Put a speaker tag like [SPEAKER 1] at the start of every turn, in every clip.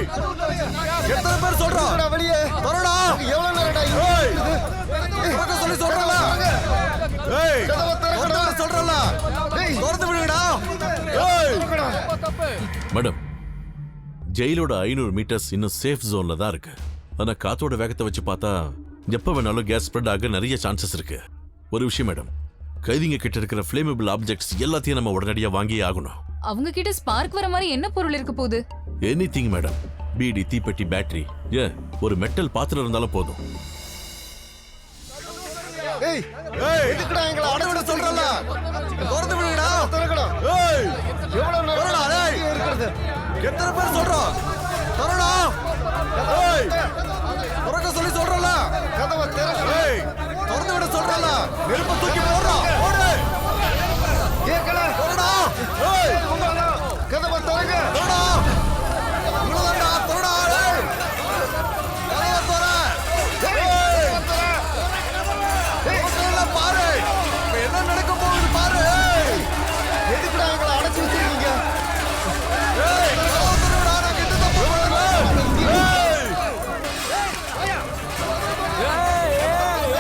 [SPEAKER 1] ஏய் எத்தனை பேர் சொல்றா வெளியே வரடா எவ்வளவு நேரடா இங்க சொல்லி சொல்றல ஏய் சொல்றல திறந்து விடுங்கடா ஏய்
[SPEAKER 2] மேடம் ஜெயிலோட 500 மீட்டர்ஸ் இன்னும் சேஃப் ஜோன்ல தான் இருக்கு. ஆனா காத்தோட வேகத்தை வச்சு பார்த்தா எப்ப வேணாலும் கேஸ் ஸ்ப்ரெட் ஆக நிறைய சான்சஸ் இருக்கு. ஒரு விஷயம் மேடம், கைதிங்க கிட்ட இருக்கிற ஃபிளேமபிள் ஆப்ஜெக்ட்ஸ் எல்லாத்தையும் நம்ம உடனடியா வாங்கியே ஆகணும்.
[SPEAKER 3] அவங்க கிட்ட ஸ்பார்க் வர மாதிரி என்ன பொருள் இருக்க போகுது?
[SPEAKER 2] எனிதிங் மேடம், பீடி, தீப்பெட்டி, பேட்டரி, ஒரு மெட்டல் பாத்திரம் இருந்தாலும் போதும்.
[SPEAKER 1] ஏய் ஏய் எதுக்குடா எங்களை அடவிட சொல்றல திறந்து விடுங்கடா திறக்கடா ஏய் எவ்வளவு நேரம்டா டேய் இருக்குது எத்தனை பேர் சொல்றா திறடா ஏய் திறக்க சொல்லி சொல்றல கதவை திறக்க ஏய் திறந்து விட சொல்றல நெருப்பு தூக்கி போடுறா ஓடு கேக்கல திறடா ஏய் கதவை திறங்க திறடா இவ்வளவுதான்டா திறடா ஏய் கதவை திற ஏய் பாரு என்ன நடக்க போகுது பாரு எதுக்குடா எங்களை அடைச்சு வச்சிருக்கீங்க ஏய் கதவுடா நான் கிட்ட தான் போறேன்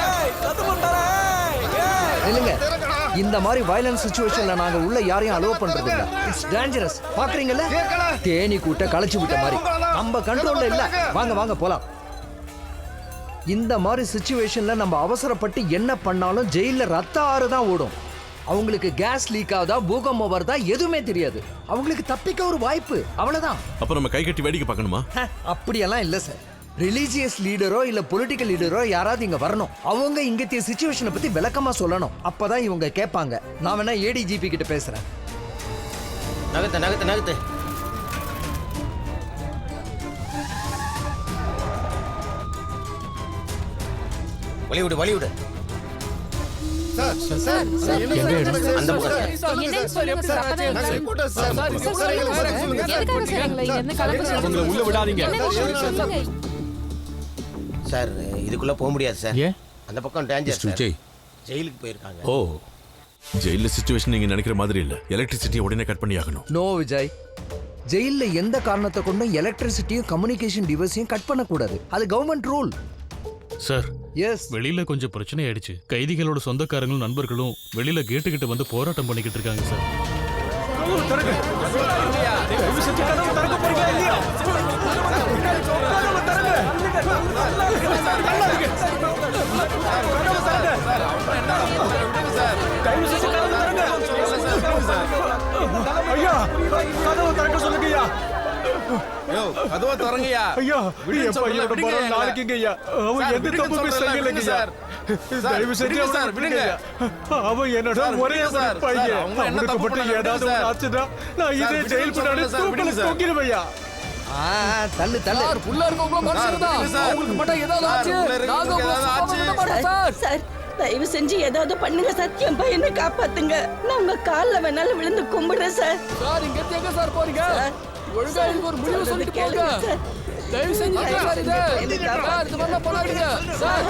[SPEAKER 1] ஏய் கதவு தரே
[SPEAKER 4] இல்லங்க இந்த மாதிரி வயலன்ஸ் சிச்சுவேஷன்ல நாங்க உள்ள யாரையும் அலோவ் பண்றது இல்ல. It's dangerous. பாக்குறீங்கல்ல தேனி கூட்ட கலச்சு விட்ட மாதிரி நம்ம கண்ட்ரோல்ல இல்ல. வாங்க வாங்க போலாம். இந்த மாதிரி சிச்சுவேஷன்ல நம்ம அவசரப்பட்டு என்ன பண்ணாலும் ஜெயில ரத்த ஆறு தான் ஓடும். அவங்களுக்கு கேஸ் லீக் ஆகுதா பூகம்பம் வருதா எதுவுமே தெரியாது. அவங்களுக்கு தப்பிக்க ஒரு வாய்ப்பு அவ்வளவுதான்.
[SPEAKER 2] அப்ப நம்ம கை கட்டி வேடிக்கை பார்க்கணுமா?
[SPEAKER 4] அப்படியெல்லாம் இல்ல சார். ரிலீஜியஸ் லீடரோ இல்ல பொலிட்டிக்கல் லீடரோ யாராவது இங்க வரணும். அவங்க இங்கத்திய சிச்சுவேஷனை பத்தி விளக்கமா சொல்லணும். அப்பதான் இவங்க கேட்பாங்க. நான் வேணா ஏடிஜிபி கிட்ட பேசுறேன்.
[SPEAKER 5] நகத்து வழிவிடு
[SPEAKER 1] சார் சார்
[SPEAKER 5] அந்த பக்கம்
[SPEAKER 3] என்ன சொல்லுங்க சார்?
[SPEAKER 6] அவங்கள உள்ள விடாதீங்க
[SPEAKER 5] சார். இதுக்குள்ள போக முடியாது சார். அந்த பக்கம் டேஞ்சர் சார்.
[SPEAKER 2] ஜெய்
[SPEAKER 5] ஜெயிலுக்கு போயிருக்காங்க.
[SPEAKER 2] ஓ ஜெயில சிச்சுவேஷன் நீங்க நினைக்கிற மாதிரி இல்ல. எலக்ட்ரிசிட்டியை உடனே கட் பண்ணி ஆகணும்.
[SPEAKER 4] நோ விஜய், ஜெயில எந்த காரணத்தை கொண்டும் எலக்ட்ரிசிட்டியும் கம்யூனிகேஷன் டிவைஸையும் கட் பண்ணக்கூடாது. அது கவர்மெண்ட் ரூல்
[SPEAKER 6] சார்.
[SPEAKER 4] எஸ்.
[SPEAKER 6] வெளியில கொஞ்சம் பிரச்சனை ஆயிடுச்சு. கைதிகளோட சொந்தக்காரங்களும் நண்பர்களும் வெளியில கேட்டுக்கிட்ட வந்து போராட்டம் பண்ணிக்கிட்டு இருக்காங்க சார்.
[SPEAKER 1] ஐயா கதவை திறக்க சொல்லுங்கய்யா. யோ கதவை திறங்கய்யா. ஐயா எப்ப ஐயோட பரம் நாளைக்குங்கய்யா. அவன் எந்த தப்புமே செய்யலைங்கய்யா. தயவு செஞ்சு சார் விடுங்க. அவன் என்னோட ஒரே பையன். அவனுக்கு மட்டும் ஏதாவது ஒன்று ஆச்சுன்னா நான் இதே ஜெயில் பின்னாடி தூக்கில தூக்கிடுவையா.
[SPEAKER 4] தள்ளு தள்ளு.
[SPEAKER 7] உள்ள இருக்கவங்க மனுஷன்தான். உங்களுக்கு மட்டும் ஏதாவது ஆச்சு நாங்க உங்களுக்கு சார்.
[SPEAKER 8] சார் தயவு செஞ்சு ஏதாவது பண்ணுங்க. சத்தியம் பையனை காப்பாத்துங்க. நான் உங்க கால்ல வேணாலும் விழுந்து கும்பிடுறேன் சார்.
[SPEAKER 7] சார் இங்க எங்க சார் போறீங்க? ஒழுங்கா இதுக்கு ஒரு முடிவு சொல்லிட்டு போங்க. தயவு செஞ்சு சார் இது பண்ண போறாதீங்க சார்.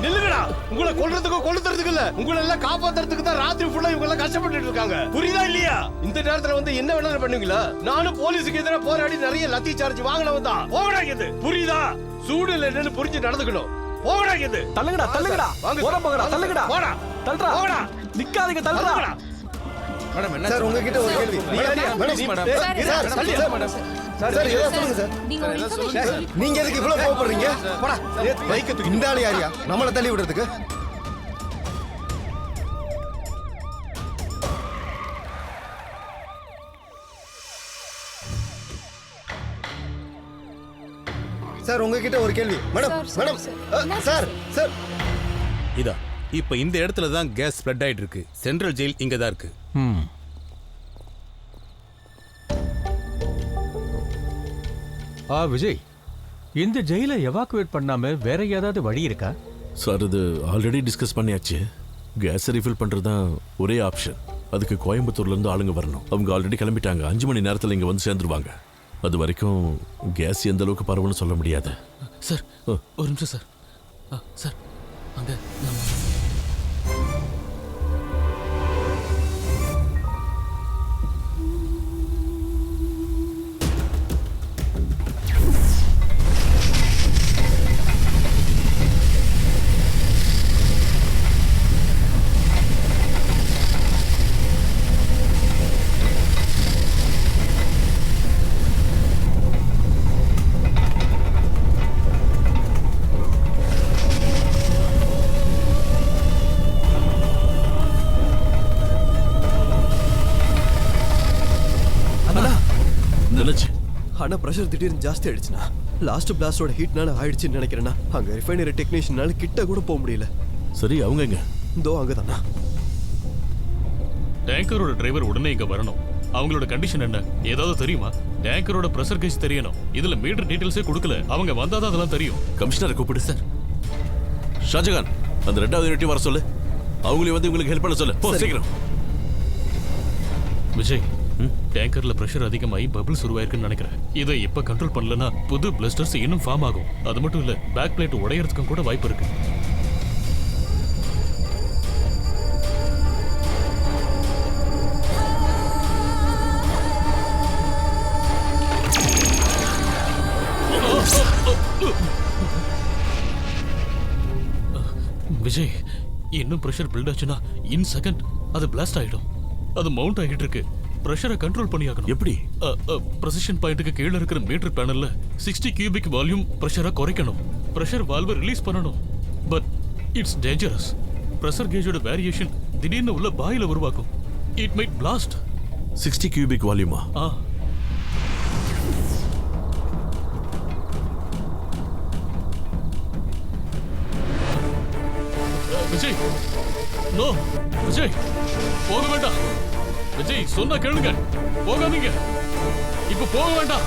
[SPEAKER 1] நில்லுங்கடா. உங்களை கொல்றதுக்கு இல்ல, உங்களை எல்லாம் காப்பாத்துறதுக்கு தான் ராத்திரி ஃபுல்லா இவங்க எல்லாம் கஷ்டப்பட்டுட்டு இருக்காங்க. புரியுதா இல்லையா? இந்த நேரத்துல வந்து என்ன வேணாலும் பண்ணுவீங்களா? நானும் போலீஸுக்கு எதிராக போராடி நிறைய லத்தி சார்ஜ் வாங்கினவன் தான். போகடாங்க. புரியுதா? சூடுல என்னன்னு புரிஞ்சு நடந்துக்கணும். போகடாங்க.
[SPEAKER 7] தள்ளுங்கடா தள்ளுங்கடா. ஓட போங்கடா தள்ளுங்கடா. போடா தள்ளுடா. போடா நிக்காதீங்க தள்ளுடா.
[SPEAKER 1] மேடம் என்ன சார் உங்ககிட்ட ஒரு கேள்வி. நீங்க எதுக்கு இவ்வளவு கோவப்படுறீங்க? போடா பைக்க தூக்கி. இந்த ஆளு யாரியா நம்மள தள்ளி விடுறதுக்கு? சார் உங்ககிட்ட ஒரு கேள்வி. மேடம் மேடம் சார் சார்
[SPEAKER 9] இதா இப்ப இந்த இடத்துல தான் கேஸ் ஸ்ப்ரெட் ஆயிட்டு இருக்கு. சென்ட்ரல் ஜெயில் இங்க தான் இருக்கு.
[SPEAKER 10] விஜய், இந்த ஜெயிலை எவாக்குவேட் பண்ணாம வேற ஏதாவது வழி இருக்கா?
[SPEAKER 2] சார் இது ஆல்ரெடி டிஸ்கஸ் பண்ணியாச்சு. கேஸ் ரீஃபில் பண்றது தான் ஒரே ஆப்ஷன். அதுக்கு கோயம்புத்தூர்ல இருந்து ஆளுங்க வரணும். அவங்க ஆல்ரெடி கிளம்பிட்டாங்க. 5 மணி நேரத்தில் இங்க வந்து சேர்ந்துருவாங்க. அது வரைக்கும் கேஸ் எந்த அளவுக்கு பரவுன்னு சொல்ல முடியாது.
[SPEAKER 6] சார் ஒரு நிமிஷம் சார். சார் அங்க
[SPEAKER 1] ஆனா பிரஷர் திடீர்னு ஜாஸ்தி ஆயிடுச்சுண்ணா. லாஸ்ட் பிளாஸ்டோட ஹீட்னால ஆயிடுச்சுன்னு நினைக்கிறேன்னா. அங்க ரிஃபைனரி டெக்னீஷியனால கிட்ட கூட போக முடியல.
[SPEAKER 2] சரி அவங்க எங்க?
[SPEAKER 1] இதோ அங்கதானா.
[SPEAKER 6] டேங்கரோட டிரைவர் உடனே இங்க வரணும். அவங்களோட கண்டிஷன் என்ன ஏதாவது தெரியுமா? டேங்கரோட பிரஷர் கேஜ் தெரியணும். இதுல மீட்டர் டீடைல்ஸே கொடுக்கல. அவங்க வந்தாதான் அதெல்லாம் தெரியும்.
[SPEAKER 2] கமிஷனரை கூப்பிடு சார். ஷாஜகான், அந்த 2வது யூனிட்டி வர சொல்லு. அவங்களே வந்து உங்களுக்கு ஹெல்ப் பண்ண சொல்லு. போ சீக்கிரம்.
[SPEAKER 6] விஜய், டேங்கர்ல பிரஷர் அதிகமாகி பபிள்ஸ் உருவாயிருக்குன்னு நினைக்கிறேன். இதை இப்ப கண்ட்ரோல் பண்ணலன்னா புது பிளஸ்டர்ஸ் இன்னும் ஃபார்ம் ஆகும். அது மட்டும் இல்ல, பேக் பிளேட் உடையறதுக்கும் கூட வாய்ப்பு இருக்கு. விஜய், இன்னும் பிரஷர் பில்ட் ஆச்சுன்னா இன் செகண்ட் அது பிளாஸ்ட் ஆயிடும். அது மவுண்ட் ஆகிட்டு இருக்கு. பிரஷரை கண்ட்ரோல் பண்ணியாகணும்.
[SPEAKER 2] எப்படி?
[SPEAKER 6] பிரசிஷன் பாயிண்ட்டுக்கு கீழே இருக்கிற மீட்டர் பேனல்ல 60 கியூபிக் வால்யூம் பிரஷரை குறைக்கணும். பிரஷர் வால்வை ரிலீஸ் பண்ணணும். But it's dangerous. பிரஷர் கேஜோட வேரியேஷன் திடீர்னு உள்ள பாயில உருவாக்கும். It might blast.
[SPEAKER 2] 60 கியூபிக் வால்யூமா?
[SPEAKER 6] விஜய், நோ விஜய், போக வேண்டாம். விஜய், சொன்னா கேளுங்க. போகாதீங்க. இப்ப போக வேண்டாம்.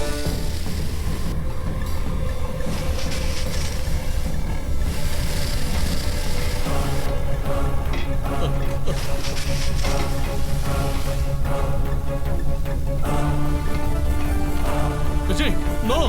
[SPEAKER 6] விஜய், நோ.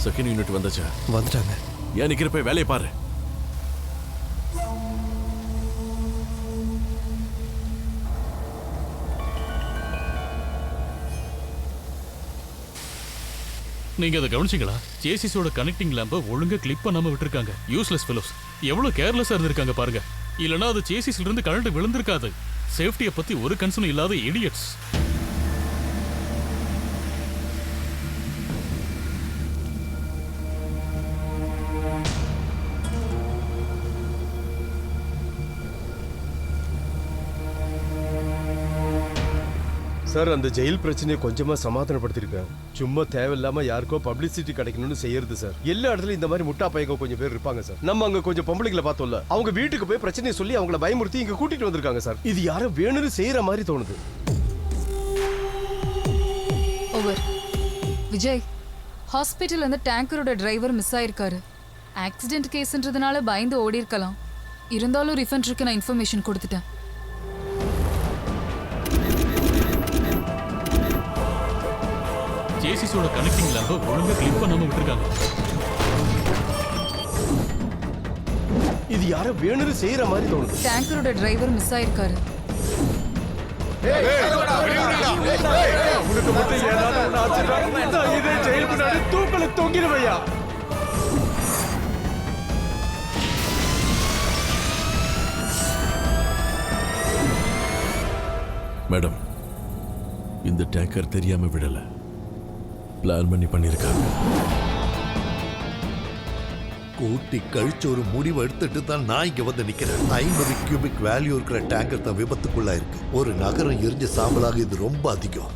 [SPEAKER 2] செகண்ட் யூனிட் வந்துச்சா?
[SPEAKER 1] வந்துட்டாங்க.
[SPEAKER 2] ஏன் நிக்கிற? போய் வேலையை பாரு.
[SPEAKER 6] நீங்க அதை கவனிச்சீங்களா? சேசிஸோட கனெக்டிங் லேம்பை ஒழுங்கா கிளிப் பண்ணாம விட்டுருக்காங்க. Useless fellows. எவ்வளவு கேர்லெஸ்ஸா இருந்திருக்காங்க பாருங்க. இல்லனா அது சேசிஸ்ல இருந்து கரண்ட் விழுந்திருக்காது. சேஃப்டியை பத்தி ஒரு கன்சர்ன் இல்லாத இடியட்ஸ்.
[SPEAKER 11] சார், அந்த ஜெயில் பிரச்சனையை கொஞ்சமா சமாதானப்படுத்திருக்கேன். சும்மா தேவையில்லாம யாருக்கோ பப்ளிசிட்டி கிடைக்கணும்னு செய்யறது சார். எல்லா இடத்துலயும் இந்த மாதிரி முட்டா பையங்க கொஞ்சம் பேர் இருப்பாங்க சார். நம்ம அங்க கொஞ்சம் பொம்பளைங்களை பார்த்தோம்ல, அவங்க வீட்டுக்கு போய் பிரச்சனையை சொல்லி அவங்கள பயமுறுத்தி இங்க கூட்டிட்டு வந்திருக்காங்க சார். இது யாரும் வேணும்னு செய்யற மாதிரி தோணுது.
[SPEAKER 3] ஓவர். விஜய், ஹாஸ்பிட்டல் வந்து டேங்கரோட டிரைவர் மிஸ் ஆயிருக்காரு. ஆக்சிடென்ட் கேஸ்ன்றதுனால பயந்து ஓடி இருக்கலாம். இருந்தாலும் ரிஃபண்டருக்கு நான் இன்ஃபர்மேஷன் கொடுத்துட்டேன்.
[SPEAKER 6] ஏசிஸோட கனெக்டிங் லேம்பை ஒழுங்கா கிளிக் பண்ணாம விட்டுருக்காங்க.
[SPEAKER 11] இது யாரோ வேணும்னு செய்யற மாதிரி தோணுது.
[SPEAKER 3] டேங்கரோட டிரைவர் மிஸ் ஆயிருக்காரு.
[SPEAKER 11] உனக்கு மட்டும் ஏதாவது ஒண்ணு ஆச்சுன்னா நான் இதே ஜெயில் முன்னாடி தூக்கல தொங்கிடுவையா.
[SPEAKER 2] மேடம், இந்த டேங்கர் தெரியாம விடல, பிளான் பண்ணி பண்ணிருக்காங்க.
[SPEAKER 12] கூட்டி கழிச்சு ஒரு முடிவு எடுத்துட்டு தான் நான் இங்க வந்து நிக்கிறேன். 50 கியூபிக் வேல்யூ இருக்கிற டேங்கர் தான் விபத்துக்குள்ளா இருக்கு. ஒரு நகரம் எரிஞ்ச சாம்பலாக இது ரொம்ப அதிகம்.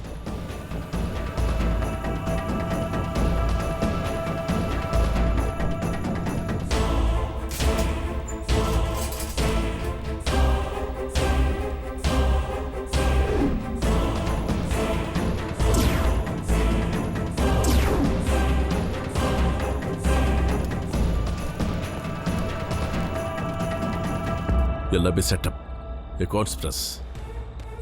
[SPEAKER 2] எல்லாமே செட்டப், கான்ஸ்பிரஸ்,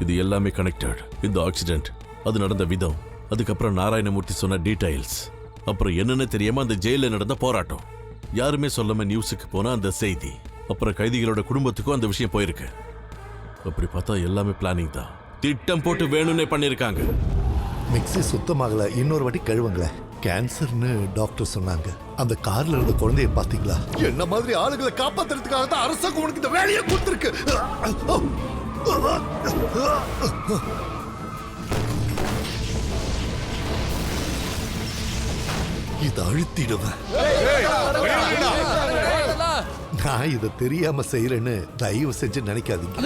[SPEAKER 2] இது எல்லாமே கனெக்டட். இந்த ஆக்சிடென்ட், அது நடந்த விதம், அதுக்கப்புறம் நாராயணமூர்த்தி சொன்ன டீடைல்ஸ், அப்புறம் என்னன்னு தெரியாம அந்த ஜெயில நடந்த போராட்டம், யாருமே சொல்லாம நியூஸுக்கு போன அந்த செய்தி, அப்புறம் கைதிகளோட குடும்பத்துக்கும் அந்த விஷயம் போயிருக்கு. அப்படி பார்த்தா எல்லாமே பிளானிங் தான். திட்டம் போட்டு வேணும்னே பண்ணிருக்காங்க.
[SPEAKER 12] மிக்ஸி சுத்தமாகல, இன்னொரு வாட்டி கழுவுங்களேன். கேன்சர்னு டாக்டர் சொன்னாங்க. அந்த கார்ல இருந்த குழந்தைய பாத்தீங்களா? என்ன மாதிரி ஆளுகளை காப்பாத்துறதுக்காக தான் அரசாங்கம் உனக்கு இந்த வேலையை கொடுத்திருக்கு. இதை அழுத்திடுவேன். நான் இதை தெரியாம செய்யறேன்னு தயவு செஞ்சு நினைக்காதீங்க.